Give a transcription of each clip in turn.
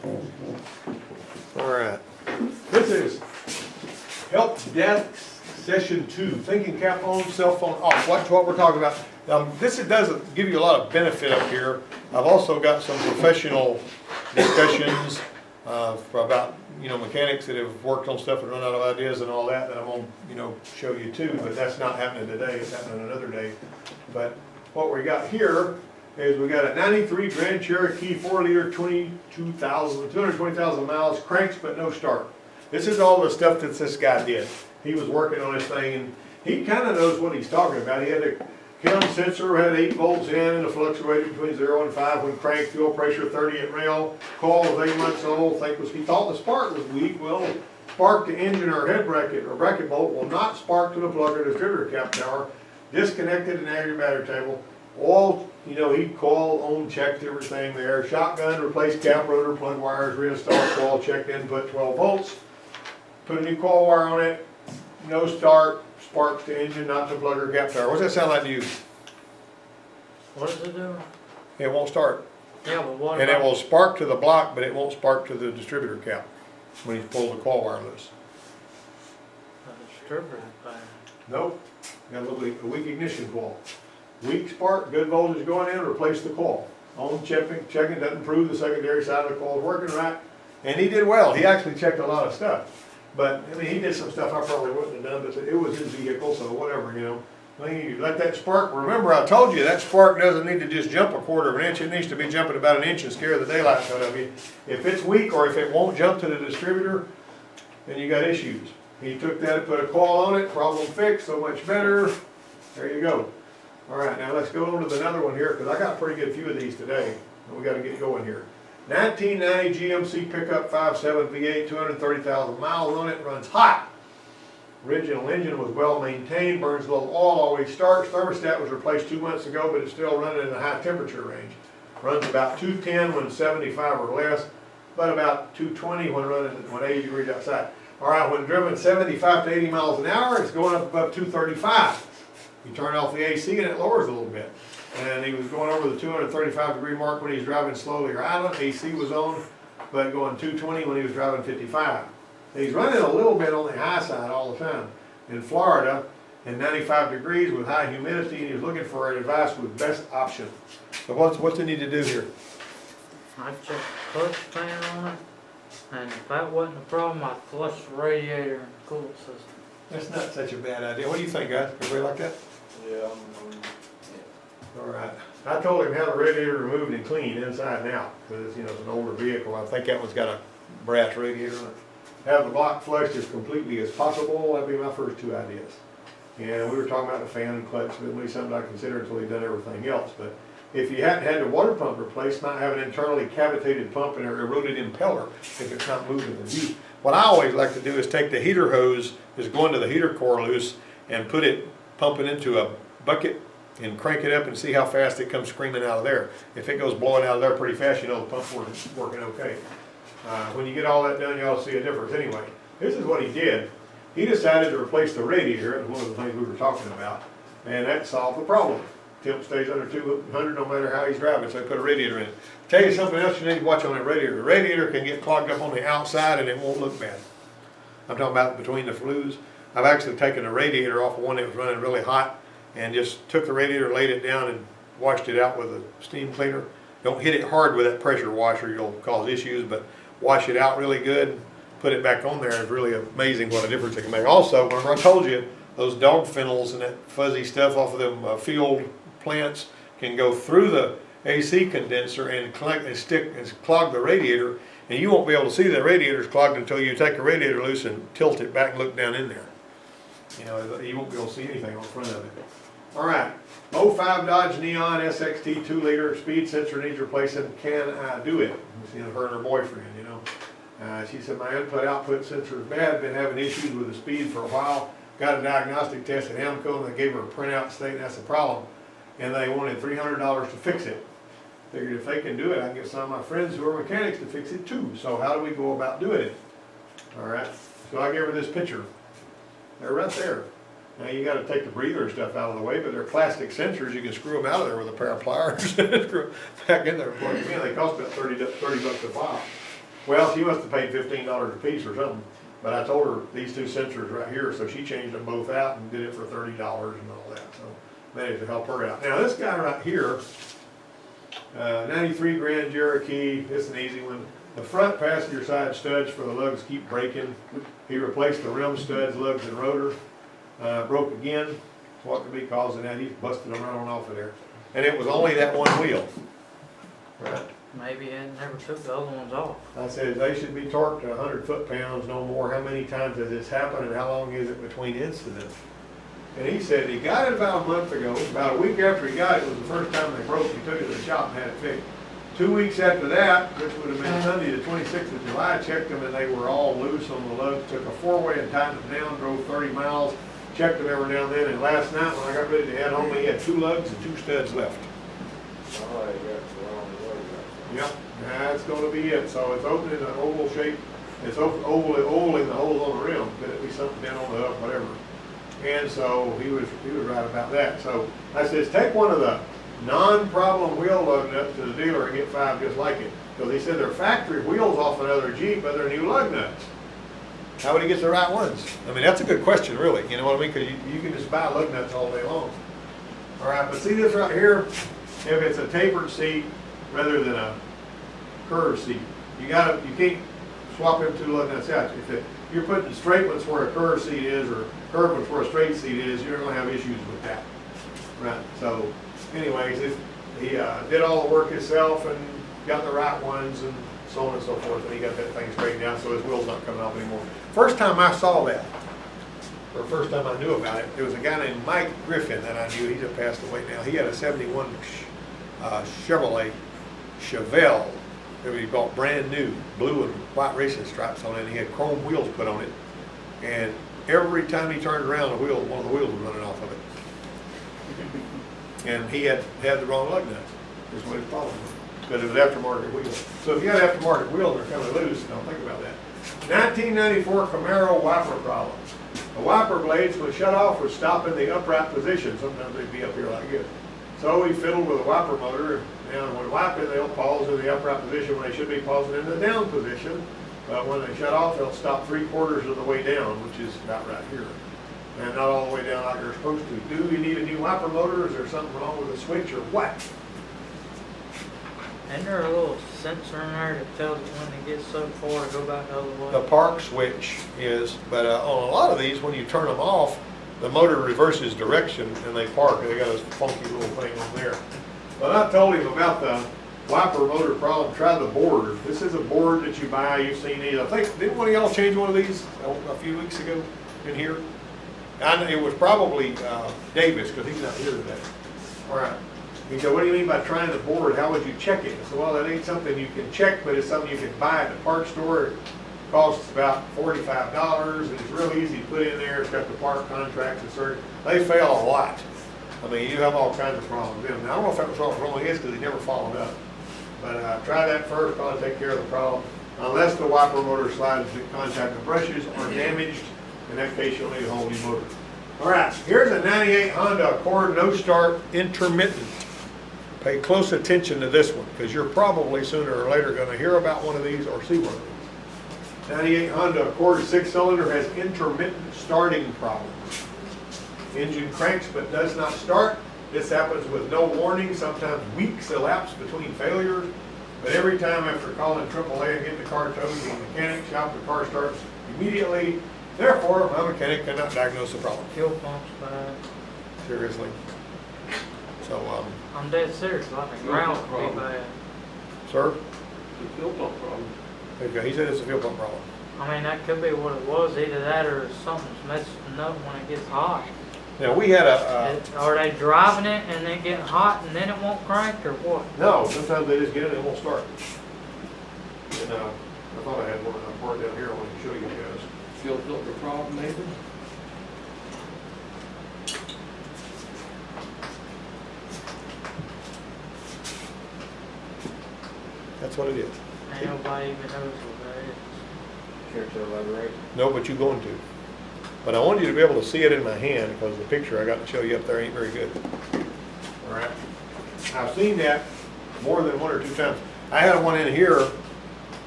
All right. This is help desk session 2. Thinking cap on, cell phone off. Watch what we're talking about. This doesn't give you a lot of benefit up here. I've also got some professional discussions about mechanics that have worked on stuff and run out of ideas and all that I'm going to show you too. But that's not happening today. It's happening another day. But what we got here is we got a 93 Grand Cherokee 4-liter, 220,000 miles, cranks but no start. This is all the stuff that this guy did. He was working on this thing and he kind of knows what he's talking about. He had a cam sensor, had 8 volts in and it fluctuated between 0 and 5 when cranked, fuel pressure 30 at rail. Coil was 8 months old. He thought the spark was weak. Well, spark to engine or head bracket or bracket bolt will not spark to the plug or distributor cap tower. Disconnected and add your battery table. All, he coil on, checked everything there. Shotgun, replaced cap, rotor, plug wires, reinstalled coil, checked input 12 volts. Put a new coil wire on it. No start, sparks to engine, not to plug or cap tower. What does that sound like to you? What does it do? It won't start. Yeah, but what And about? it will spark to the block, but it won't spark to the distributor cap when you pull the coil wire loose. The distributor thing. Nope. Got a weak ignition coil. Weak spark, good voltage going in, replace the coil. On checking, doesn't prove the secondary side of the coil is working right. And he did well. He actually checked a lot of stuff. But, he did some stuff I probably wouldn't have done, but it was his vehicle, so whatever, You let that spark, remember I told you that spark doesn't need to just jump a 1/4 of an inch. It needs to be jumping about an inch and scare the daylights out of you. If it's weak or if it won't jump to the distributor, then you got issues. He took that and put a coil on it, problem fixed, so much better. There you go. All right, now let's go on to another one here because I got a pretty good few of these today. And we got to get going here. 1990 GMC pickup 5.7 V8, 230,000 miles on it, runs hot. Original engine was well maintained, burns a little oil, always starts. Thermostat was replaced 2 months ago, but it's still running in the high temperature range. Runs about 210 when 75 or less, but about 220 when 80 degrees outside. All right, when driven 75 to 80 miles an hour, it's going up above 235. You turn off the AC and it lowers a little bit. And he was going over the 235 degree mark when he was driving slowly or idling. AC was on, but going 220 when he was driving 55. He's running a little bit on the high side all the time. In Florida, in 95 degrees with high humidity, and he was looking for advice with best option. So what's he need to do here? I checked the clutch pan on it, and if that wasn't a problem, I'd flush the radiator and the coolant system. That's not such a bad idea. What do you think, guys? Everybody like that? Yeah. All right. I told him have the radiator removed and cleaned inside and out because it's an older vehicle. I think that one's got a brass radiator on it. Have the block flushed as completely as possible. That'd be my first 2 ideas. And we were talking about the fan and clutch, but it would be something I consider until he'd done everything else. But if you hadn't had the water pump replaced, might have an internally cavitated pump and an eroded impeller if it's not moving the view. What I always like to do is take the heater hose that's going to the heater core loose and pump it into a bucket and crank it up and see how fast it comes screaming out of there. If it goes blowing out of there pretty fast, the pump's working okay. When you get all that done, y'all see a difference. Anyway, this is what he did. He decided to replace the radiator. It was one of the things we were talking about. And that solved the problem. Temp stays under 200 no matter how he's driving, so he put a radiator in it. Tell you something else you need to watch on that radiator. The radiator can get clogged up on the outside and it won't look bad. I'm talking about between the flues. I've actually taken the radiator off of one that was running really hot and just took the radiator, laid it down, and washed it out with a steam cleaner. Don't hit it hard with that pressure washer, you'll cause issues, but wash it out really good, put it back on there. It's really amazing what a difference it can make. Also, remember I told you, those dog fennels and that fuzzy stuff off of them field plants can go through the AC condenser and clog the radiator, and you won't be able to see the radiator's clogged until you take the radiator loose and tilt it back and look down in there. You won't be able to see anything on front of it. All right, 05 Dodge Neon SXT 2-liter speed sensor needs replacing. Can I do it? Her and her boyfriend, she said my input-output sensor is bad. Been having issues with the speed for a while. Got a diagnostic test at AMCO and they gave her a printout stating that's the problem. And they wanted $300 to fix it. Figured if they can do it, I can get some of my friends who are mechanics to fix it too. So how do we go about doing it? All right, so I gave her this picture. They're right there. Now you got to take the breather and stuff out of the way, but they're plastic sensors. You can screw them out of there with a pair of pliers and screw them back in there. Plug them in. They cost about 30 bucks a file. Well, she must have paid $15 a piece or something, but I told her these two sensors right here, so she changed them both out and did it for $30 and all that, so managed to help her out. Now, this guy right here, 93 Grand Cherokee, it's an easy one. The front passenger side studs for the lugs keep breaking. He replaced the rim studs, lugs, and rotor. Broke again. What could be causing that? He's busted them right on off of there. And it was only that one wheel. Right. Maybe it never took the other ones off. I said, they should be torqued to 100 foot-pounds, no more. How many times has this happened and how long is it between incidents? And he said he got it about a month ago. About a week after he got it, was the first time they broke it. He took it to the shop and had it fixed. 2 weeks after that, which would have been Sunday, the 26th of July, I checked them and they were all loose on the lugs. Took a four-way and tightened them down, drove 30 miles, checked them every now and then. And last night when I got ready to head home, he had 2 lugs and 2 studs left. Oh, I got the wrong word. Yep, that's gonna be it. So it's open in an oval shape. It's oval in the holes on the rim. Could it be something down on the up, whatever. And so he was right about that. So I says, take one of the non-problem wheel lug nuts to the dealer and get 5 just like it. Because he said they're factory wheels off another Jeep, but they're new lug nuts. How would he get the right ones? I mean, that's a good question, really. You know what I mean? Because you can just buy lug nuts all day long. All right, but see this right here? If it's a tapered seat rather than a curved seat, you can't swap them 2 lug nuts out. If you're putting straight ones where a curved seat is, or curved ones where a straight seat is, you're gonna have issues with that. Right, so anyways, he did all the work himself and got the right ones and so on and so forth, and he got that thing straightened out so his wheel's not coming off anymore. First time I saw that, or first time I knew about it, there was a guy named Mike Griffin that I knew. He's just passed away now. He had a 71 Chevrolet Chevelle that he bought brand new, blue and white racing stripes on it, and he had chrome wheels put on it. And every time he turned around, one of the wheels was running off of it. And he had the wrong lug nuts, is what his problem was, because it was aftermarket wheels. So if you got aftermarket wheels, they're kind of loose, don't think about that. 1994 Camaro wiper problem. The wiper blades, when shut off, would stop in the upright position. Sometimes they'd be up here like this. So he fiddled with a wiper motor, and when wiping, they'll pause in the upright position when they should be pausing in the down position. But when they shut off, they'll stop 3/4 of the way down, which is about right here. And not all the way down like they're supposed to. Do you need a new wiper motor? Is there something wrong with the switch or what? Isn't there a little sensor in there that tells it when it gets so far to go back the other way? The park switch is, but on a lot of these, when you turn them off, the motor reverses direction and they park. They got a funky little thing on there. But I told him about the wiper motor problem. Try the board. This is a board that you buy. You've seen these. I think, didn't one of y'all change one of these a few weeks ago in here? I know it was probably Davis, because he's not here today. All right. He said, what do you mean by trying the board? How would you check it? I said, well, that ain't something you can check, but it's something you can buy at the parts store. It costs about $45, and it's real easy to put in there. It's got the part contracts and certain. They fail a lot. I mean, you have all kinds of problems with them. Now, I don't know if that was wrong with his because he never followed up. But try that first, probably take care of the problem. Unless the wiper motor slides that contact the brushes are damaged, in that case, you'll need a whole new motor. All right, here's a 98 Honda Accord No Start Intermittent. Pay close attention to this one, because you're probably sooner or later going to hear about one of these or see one of these. 98 Honda Accord 6-cylinder has intermittent starting problems. Engine cranks but does not start. This happens with no warning. Sometimes weeks elapse between failures. But every time after calling AAA and getting the car towed to the mechanic shop, the car starts immediately. Therefore, my mechanic cannot diagnose the problem. Fuel pump's bad. Seriously. So, I'm dead serious, like the ground could be bad. sir? It's a fuel pump problem. Okay, he said it's a fuel pump problem. I mean, that could be what it was, either that or something's messing up when it gets hot. Now, we had a, Are they driving it and then getting hot and then it won't crank, or what? no, sometimes they just get it and it won't start. And I thought I had one part down here I wanted to show you guys. Fuel filter problem, maybe? That's what it is. Ain't nobody even knows what that is. Care to elaborate? No, but you're going to. But I want you to be able to see it in my hand, because the picture I got to show you up there ain't very good. All right. I've seen that more than 1 or 2 times. I had one in here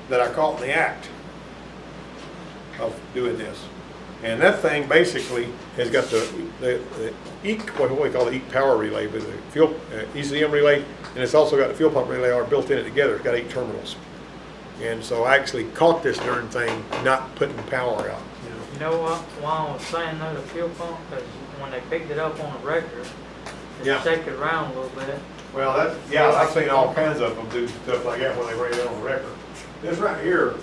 that I caught in the act of doing this. And that thing basically has got the what do we call the EEC power relay, but the fuel, ECM relay, and it's also got the fuel pump relay are built in it together. It's got 8 terminals. And so I actually caught this darn thing not putting power out. You know what, why I was saying no to fuel pump, because when they picked it up on a record, Yeah. it shake it around a little bit. Well, that's, yeah, I've seen all kinds of them do stuff like that when they bring it on the record. This right here,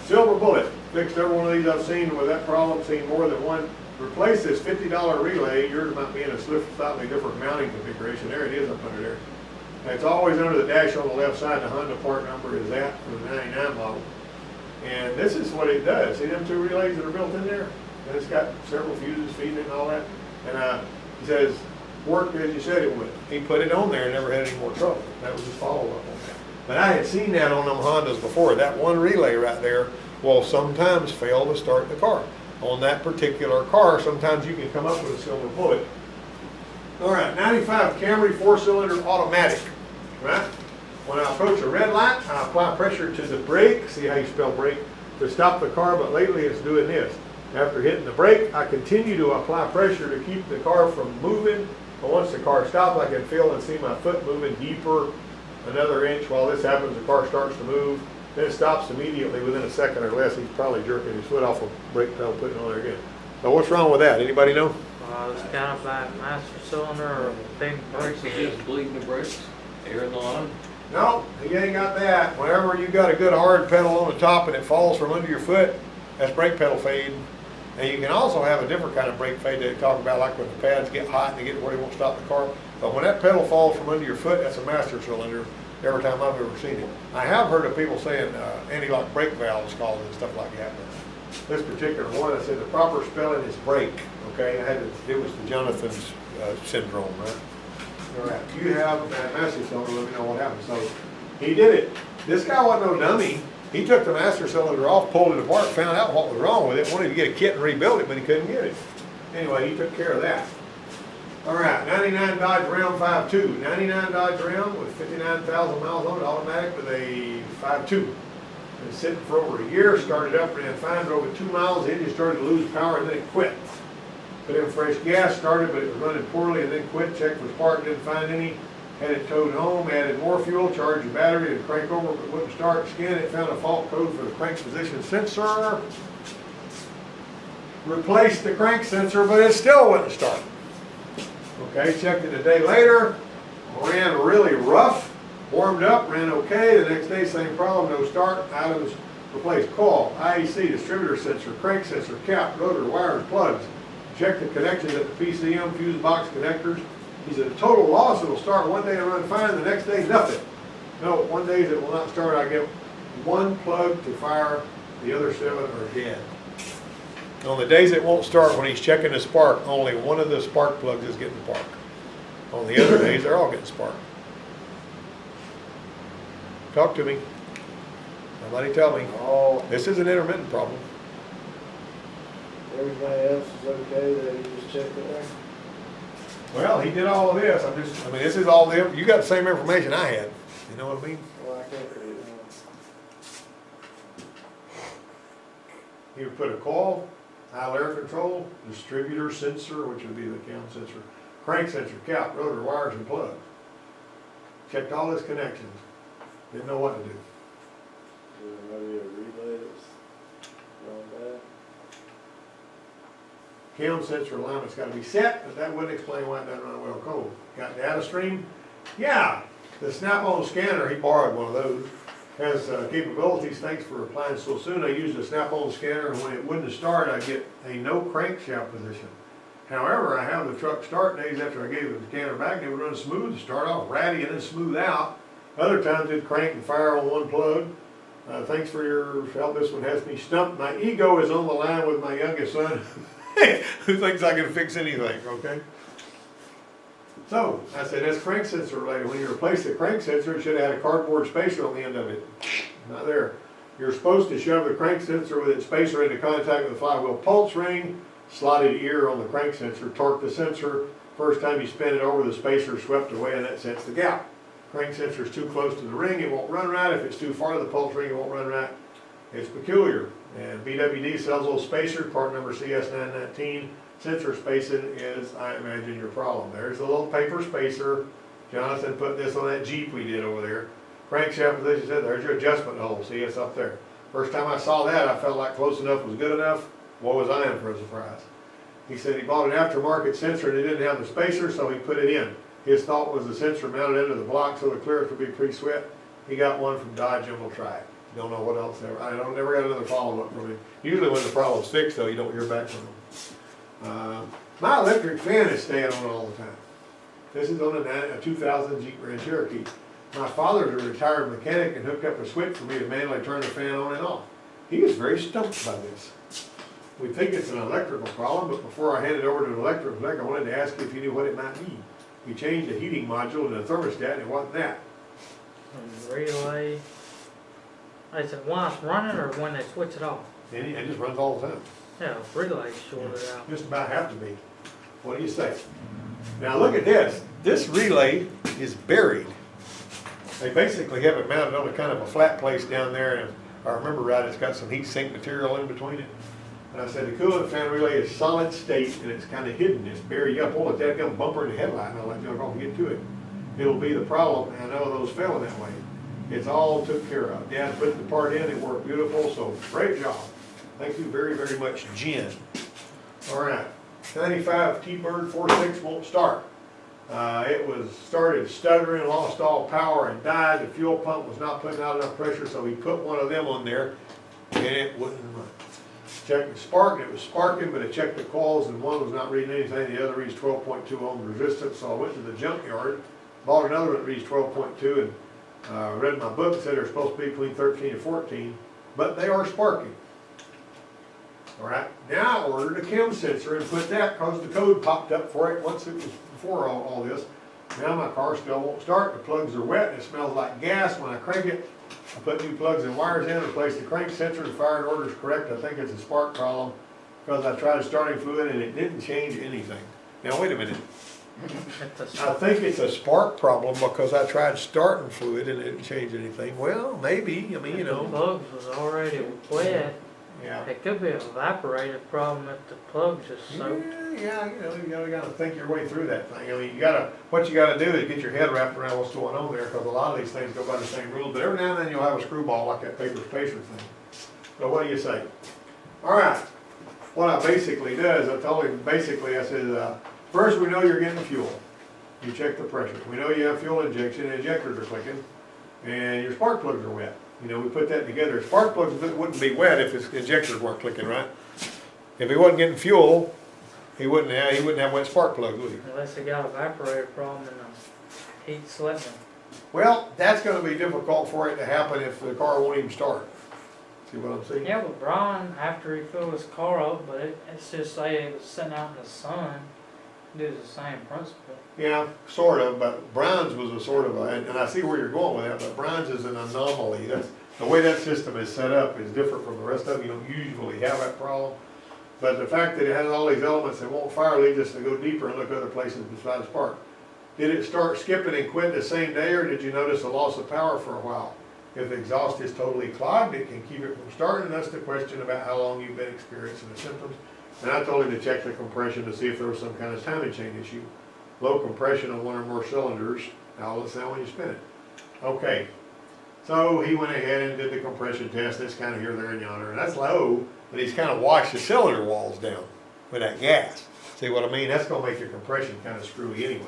Silver Bullet, fixed every one of these I've seen with that problem, seen more than one. Replace this $50 relay, yours might be in a slightly different mounting configuration. There it is up under there. And it's always under the dash on the left side, the Honda part number is that for the 99 model. And this is what it does. See them 2 relays that are built in there? And it's got several fuses feeding it and all that. And he says, worked as you said it would. He put it on there and never had any more trouble. That was his follow-up on that. But I had seen that on them Hondas before. That one relay right there will sometimes fail to start the car. On that particular car, sometimes you can come up with a Silver Bullet. All right, 95 Camry 4-cylinder automatic, right? When I approach a red light, I apply pressure to the brake, see how you spell brake, to stop the car, but lately it's doing this. After hitting the brake, I continue to apply pressure to keep the car from moving. But once the car stops, I can feel and see my foot moving deeper another inch. While this happens, the car starts to move. Then it stops immediately within a second or less. He's probably jerking his foot off a brake pedal, putting it on there again. So what's wrong with that? Anybody know? It's got a bad master cylinder or a big Brakes brake. are just bleeding the brakes, air in the line. No, you ain't got that. Whenever you got a good hard pedal on the top and it falls from under your foot, that's brake pedal fade. And you can also have a different kind of brake fade that they talk about, like when the pads get hot and they get to where they won't stop the car. But when that pedal falls from under your foot, that's a master cylinder every time I've ever seen it. I have heard of people saying anti-lock brake valves called and stuff like that. But this particular one, I said the proper spelling is brake. Okay, it was the Jonathan's syndrome, right? All right, you have that master cylinder, let me know what happened. So he did it. This guy wasn't no dummy. He took the master cylinder off, pulled it apart, found out what was wrong with it, wanted to get a kit and rebuild it, but he couldn't get it. Anyway, he took care of that. All right, 99 Dodge Ram 5.2. 99 Dodge Ram with 59,000 miles on it, automatic with a 5.2. Been sitting for over a year, started up, ran fine, drove it 2 miles, the engine started to lose power and then it quit. Put in fresh gas, started, but it was running poorly and then quit. Checked for spark, didn't find any. Had it towed home, added more fuel, charged the battery, and crank over, but wouldn't start. Scan it, found a fault code for the crank position sensor. Replaced the crank sensor, but it still wouldn't start. Okay, checked it a day later. Ran really rough. Warmed up, ran okay. The next day, same problem, no start. Items replaced. Call, IEC, distributor sensor, crank sensor, cap, rotor, wires, plugs. Check the connections at the PCM, fuse box connectors. He said, total loss, it'll start one day and run fine, the next day, nothing. No, one day it will not start. I get one plug to fire, the other 7 are dead. On the days it won't start, when he's checking the spark, only one of the spark plugs is getting spark. On the other days, they're all getting spark. Talk to me. Somebody tell me. All, This is an intermittent problem. everything else is okay, that you just checked it there? Well, he did all of this. I mean, this is all you got the same information I had. You know what I mean? Well, I can't read it. He would put a coil, aisle air control, distributor sensor, which would be the cam sensor, crank sensor, cap, rotor, wires, and plugs. Checked all his connections. Didn't know what to do. Is there maybe a relay that's going bad? Cam sensor alignment's got to be set, but that wouldn't explain why it doesn't run well cold. Got data stream? Yeah, the Snap-on scanner, he borrowed one of those, has capabilities. Thanks for replying so soon. I used a Snap-on scanner, and when it wouldn't start, I'd get a no crankshaft position. However, I have the truck start days after I gave the scanner back, and it would run smooth, start off ratty and then smooth out. Other times it'd crank and fire on one plug. Thanks for your help. This one has me stumped. My ego is on the line with my youngest son, who thinks I can fix anything, okay? So, I said, that's crank sensor related. When you replace the crank sensor, it should have had a cardboard spacer on the end of it. Not there. You're supposed to shove the crank sensor with its spacer into contact with the flywheel pulse ring, slotted ear on the crank sensor, torque the sensor. First time you spin it over, the spacer swept away, and that sets the gap. Crank sensor is too close to the ring, it won't run right. If it's too far to the pulse ring, it won't run right. It's peculiar. And BWD sells those spacers, part number CS919. Sensor spacing is, I imagine, your problem. There's a little paper spacer. Jonathan put this on that Jeep we did over there. Crankshaft position said, there's your adjustment hole. See, it's up there. First time I saw that, I felt like close enough was good enough. What was I in for a surprise? He said he bought an aftermarket sensor and it didn't have the spacer, so he put it in. His thought was the sensor mounted into the block so the clearance would be pre-sweat. He got one from Dodge and we'll try it. Don't know what else ever. I never got another follow-up from him. Usually when the problem's fixed though, you don't hear back from him. My electric fan is staying on all the time. This is on a 2000 Jeep Grand Cherokee. My father's a retired mechanic and hooked up a switch for me to manually turn the fan on and off. He was very stumped by this. We think it's an electrical problem, but before I handed it over to an electrical tech, I wanted to ask if he knew what it might mean. We changed the heating module and the thermostat and it wasn't that. And relay. Is it while it's running or when they switch it off? And it just runs all the time. Yeah, relay's shorted out. Just about have to be. What do you say? Now look at this. This relay is buried. They basically have it mounted on a kind of a flat place down there, and if I remember right, it's got some heat sink material in between it. And I said the coolant fan relay is solid state and it's kind of hidden. It's buried. You got to pull a dadgum bumper in the headlight and I'll let you know if I can get to it. It'll be the problem, and I know those fell in that way. It's all took care of. Dad put the part in, it worked beautiful, so great job. Thank you very, very much, Jen. All right, 95 T-Bird 4.6 won't start. It was started stuttering, lost all power and died. The fuel pump was not putting out enough pressure, so we put one of them on there and it wouldn't run. Checked the spark, it was sparking, but it checked the coils and one was not reading anything. The other reads 12.2 ohm resistance, so I went to the junkyard, bought another one that reads 12.2 and read my book, said they're supposed to be between 13 and 14, but they are sparking. All right, now I ordered a chem sensor and put that because the code popped up for it once it was before all this. Now my car still won't start, the plugs are wet, and it smells like gas. When I crank it, I put new plugs and wires in, replaced the crank sensor, the fire order is correct. I think it's a spark problem because I tried starting fluid and it didn't change anything. Now wait a minute. I think it's a spark problem because I tried starting fluid and it didn't change anything. Well, maybe, I mean, you The know. plugs was already wet. Yeah. It could be an evaporator problem if the plugs just soaked. Yeah, you gotta think your way through that thing. I mean, what you gotta do is get your head wrapped around what's going on there, because a lot of these things go by the same rules, but every now and then you'll have a screwball like that paper spacer thing. So what do you say? All right, what I basically do is I told him, basically I said, first we know you're getting fuel. You check the pressure. We know you have fuel injection, injectors are clicking, and your spark plugs are wet. You know, we put that together. Spark plugs wouldn't be wet if his injectors weren't clicking, right? If he wasn't getting fuel, he wouldn't have wet spark plugs, would he? Unless he got an evaporator problem and the heat slipping. Well, that's gonna be difficult for it to happen if the car won't even start. See what I'm saying? Yeah, but Brian, after he filled his car up, but it's just say it was sitting out in the sun, did the same principle. Yeah, sort of, but Brown's was a sort of and I see where you're going with that, but Brown's is an anomaly. That's, the way that system is set up is different from the rest of them. You don't usually have that problem. But the fact that it has all these elements that won't fire leads us to go deeper and look other places besides spark. Did it start skipping and quit the same day, or did you notice a loss of power for a while? If the exhaust is totally clogged, it can keep it from starting. That's the question about how long you've been experiencing the symptoms. And I told him to check the compression to see if there was some kind of timing chain issue. Low compression on one or more cylinders. How will it sound when you spin it? Okay. So he went ahead and did the compression test. It's kind of here, there, and yonder. And that's low, but he's kind of washed the cylinder walls down with that gas. See what I mean? That's going to make your compression kind of screwy anyway.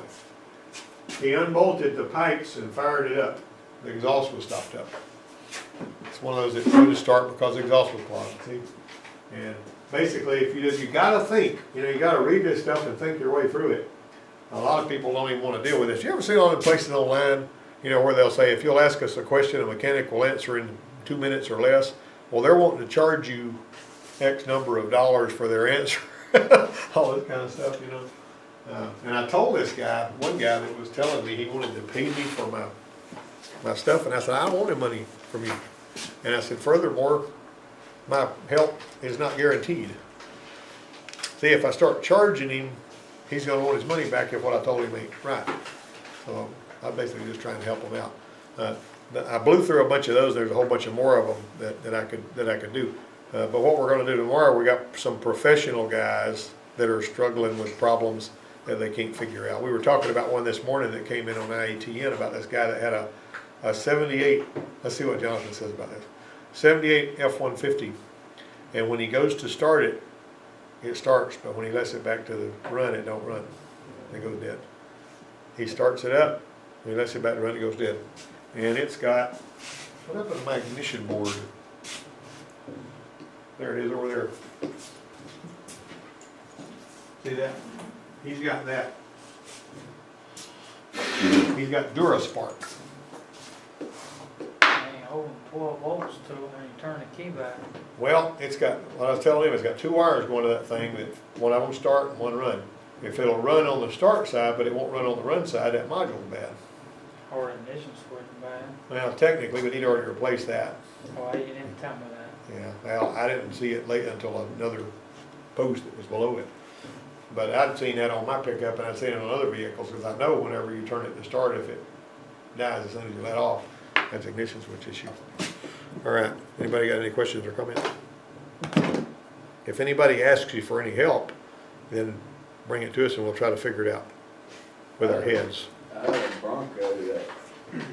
He unbolted the pipes and fired it up. The exhaust was stopped up. It's one of those that couldn't start because the exhaust was clogged. See? And basically, if you gotta think, you gotta read this stuff and think your way through it. A lot of people don't even want to deal with this. You ever see all the places online, where they'll say, if you'll ask us a question, a mechanic will answer in 2 minutes or less? Well, they're wanting to charge you X number of dollars for their answer. All this kind of stuff, And I told this guy, one guy that was telling me he wanted to pay me for my stuff, and I said, I don't want any money from you. And I said, furthermore, my help is not guaranteed. See, if I start charging him, he's going to want his money back if what I told him ain't right. So I'm basically just trying to help him out. I blew through a bunch of those, there's a whole bunch of more of them that I could do. But what we're gonna do tomorrow, we got some professional guys that are struggling with problems that they can't figure out. We were talking about one this morning that came in on IATN about this guy that had a 78, let's see what Jonathan says about this. 78 F-150, and when he goes to start it, it starts, but when he lets it back to the run, it don't run. It goes dead. He starts it up, when he lets it back to run, it goes dead. And it's got, what happened to my ignition board? There it is over there. See that? He's got that. He's got Duraspark. ain't holding 12 volts to it when you turn the key back. Well, it's got, what I was telling him, it's got two wires going to that thing, that one of them start and one run. If it'll run on the start side, but it won't run on the run side, that module's bad. Or ignition switch bad. Well, technically, we need to already replace that. Why you didn't tell me that? Yeah, well, I didn't see it late until another post that was below it. But I'd seen that on my pickup and I'd seen it on other vehicles, because I know whenever you turn it to start, if it dies as soon as you let off, that's an ignition switch issue. All right, anybody got any questions or comments? If anybody asks you for any help, then bring it to us and we'll try to figure it out with our heads. I had a Bronco that when you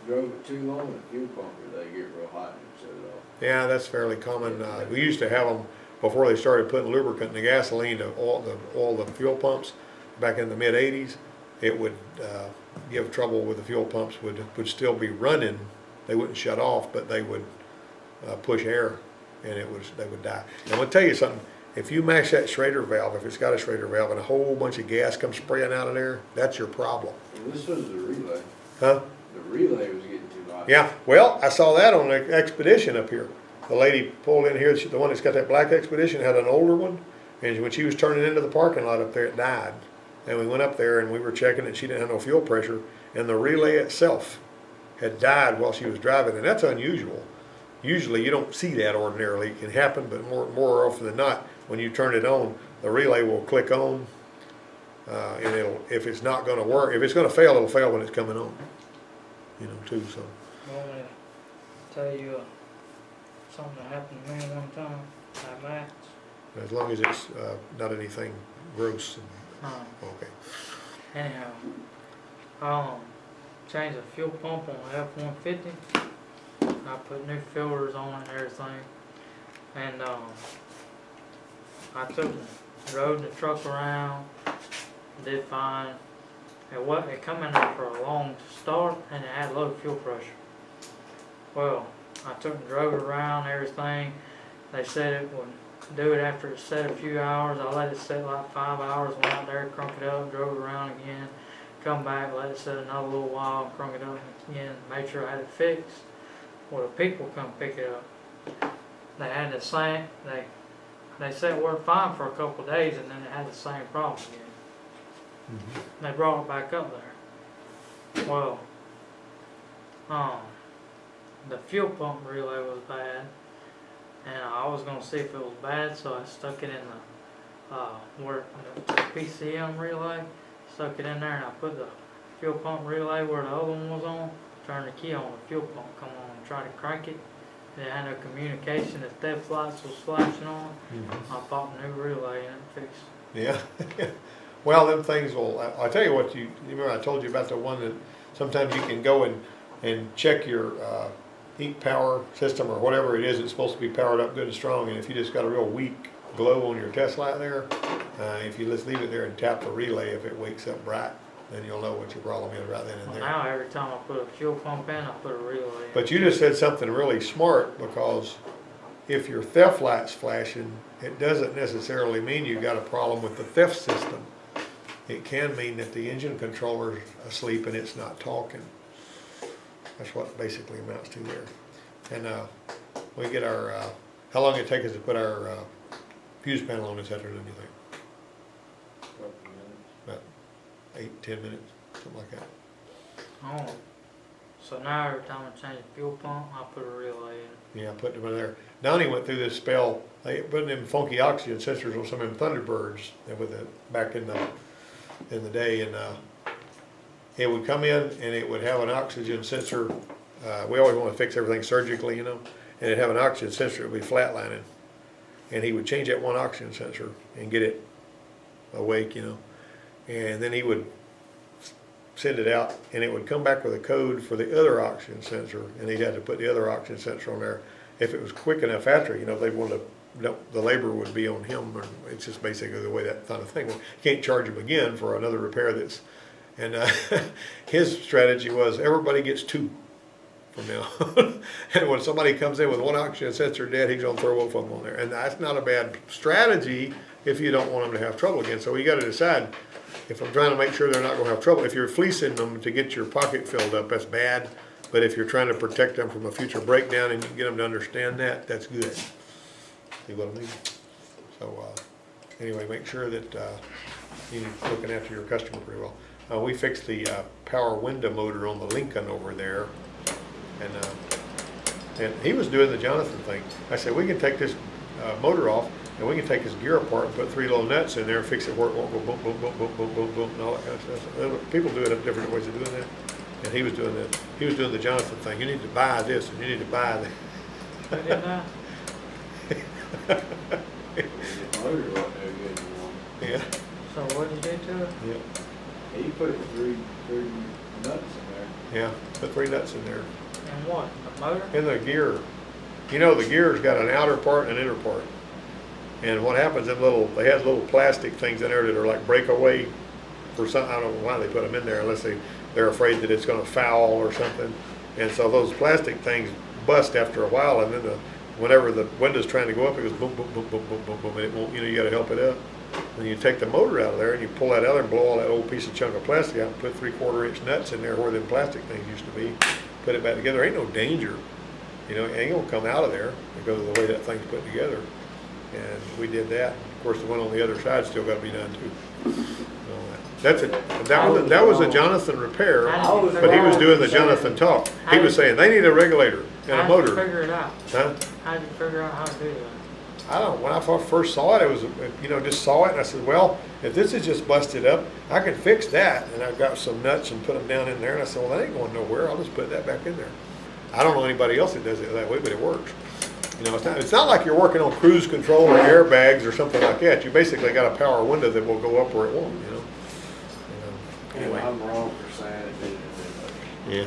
drove it too long, the fuel pump, they get real hot and shut it off. Yeah, that's fairly common. We used to have them before they started putting lubricant in the gasoline to all the fuel pumps back in the mid '80s. It would give trouble with the fuel pumps, would still be running. They wouldn't shut off, but they would push air, and they would die. And I'll tell you something. If you mash that Schrader valve, if it's got a Schrader valve and a whole bunch of gas comes spraying out of there, that's your problem. Well, this was the relay. Huh? The relay was getting too hot. Yeah, well, I saw that on the Expedition up here. The lady pulled in here, the one that's got that black Expedition had an older one, and when she was turning into the parking lot up there, it died. And we went up there and we were checking it, she didn't have no fuel pressure, and the relay itself had died while she was driving, and that's unusual. Usually you don't see that ordinarily. It can happen, but more often than not, when you turn it on, the relay will click on, and if it's not going to work, if it's going to fail, it'll fail when it's coming on. You know, too. So. Want me to tell you something that happened to me one time at Max? As long as it's not anything gross. Okay. Anyhow, changed the fuel pump on the F-150. I put new filters on it and everything. And I rode the truck around, did fine. It come in there for a long start and it had low fuel pressure. Well, I took and drove it around and everything. They said it would do it after it set a few hours. I let it set like 5 hours, went out there, crunk it up, drove it around again, come back, let it set another little while, crunk it up again, made sure I had it fixed. Well, the people come pick it up. They had the same, they said it worked fine for a couple of days and then it had the same problem again. Mm-hmm. They brought it back up there. Well, the fuel pump relay was bad, and I was gonna see if it was bad, so I stuck it in the PCM relay, stuck it in there, and I put the fuel pump relay where the other one was on, turned the key on, the fuel pump come on, and tried to crank it. It had no communication, the theft lights was flashing on. Mm-hmm. I popped a new relay and it fixed. Yeah. Well, them things will, I'll tell you what, you remember I told you about the one that sometimes you can go and check your heat power system or whatever it is, it's supposed to be powered up good and strong, and if you just got a real weak glow on your test light there, if you just leave it there and tap the relay, if it wakes up bright, then you'll know what your problem is right then and there. Now every time I put a fuel pump in, I put a relay in. But you just said something really smart, because if your theft light's flashing, it doesn't necessarily mean you got a problem with the theft system. It can mean that the engine controller's asleep and it's not talking. That's what it basically amounts to there. And we get our, how long it take us to put our fuse panel on this afternoon, do you think? Couple minutes. About 8-10 minutes, something like that. Oh, so now every time I change the fuel pump, I put a relay in. Yeah, I put them in there. Donnie went through this spell. They put them funky oxygen sensors on some of them Thunderbirds with it back in the day, and it would come in and it would have an oxygen sensor. We always want to fix everything surgically, you know, and it'd have an oxygen sensor, it would be flatlining. And he would change that one oxygen sensor and get it awake, you know. And then he would send it out and it would come back with a code for the other oxygen sensor, and he'd have to put the other oxygen sensor on there. If it was quick enough after, you know, they wanted to, the labor would be on him, or it's just basically the way that kind of thing. Well, you can't charge him again for another repair that's, and his strategy was everybody gets 2 from now. And when somebody comes in with one oxygen sensor dead, he's gonna throw both of them on there. And that's not a bad strategy if you don't want them to have trouble again. So you gotta decide, if I'm trying to make sure they're not gonna have trouble, if you're fleecing them to get your pocket filled up, that's bad. But if you're trying to protect them from a future breakdown and you can get them to understand that, that's good. See what I mean? So anyway, make sure that you're looking after your customer pretty well. We fixed the power window motor on the Lincoln over there, and he was doing the Jonathan thing. I said, we can take this motor off and we can take his gear apart and put 3 little nuts in there and fix it where it won't go boom, boom, boom, boom, boom, boom, boom, and all that kind of stuff. People do it up different ways of doing that. And he was doing that. He was doing the Jonathan thing. You need to buy this and you need to buy that. Didn't I? The motor wasn't no good anymore. Yeah, So what did you do to it? yeah, He put three nuts in there. yeah. Put 3 nuts in there. And what, the motor? In the gear, you know, the gear's got an outer part and an inner part. And what happens, they had little plastic things in there that are like breakaway for some, I don't know why they put them in there unless they're afraid that it's gonna foul or something. And so those plastic things bust after a while, and then whenever the window's trying to go up, it goes boom, boom, boom, boom, boom, boom, boom, and it won't, you know, you gotta help it up. And you take the motor out of there and you pull that out and blow all that old piece of chunk of plastic out and put 3/4 inch nuts in there where them plastic things used to be. Put it back together. Ain't no danger. You know, it ain't gonna come out of there because of the way that thing's put together. And we did that. Of course, the one on the other side still gotta be done too. That was a Jonathan repair, but he was doing the Jonathan talk. He was saying, they need a regulator and a How'd you motor. figure it out? Huh? How'd you figure out how to do that? I don't know, when I first saw it, it was, you know, just saw it and I said, well, if this is just busted up, I can fix that. And I got some nuts and put them down in there and I said, well, that ain't going nowhere. I'll just put that back in there. I don't know anybody else that does it that way, but it works. You know, it's not like you're working on cruise control or airbags or something like that. You basically got a power window that will go up where it won't, you know. And Anyway. I'm wrong for saying it didn't. Yeah.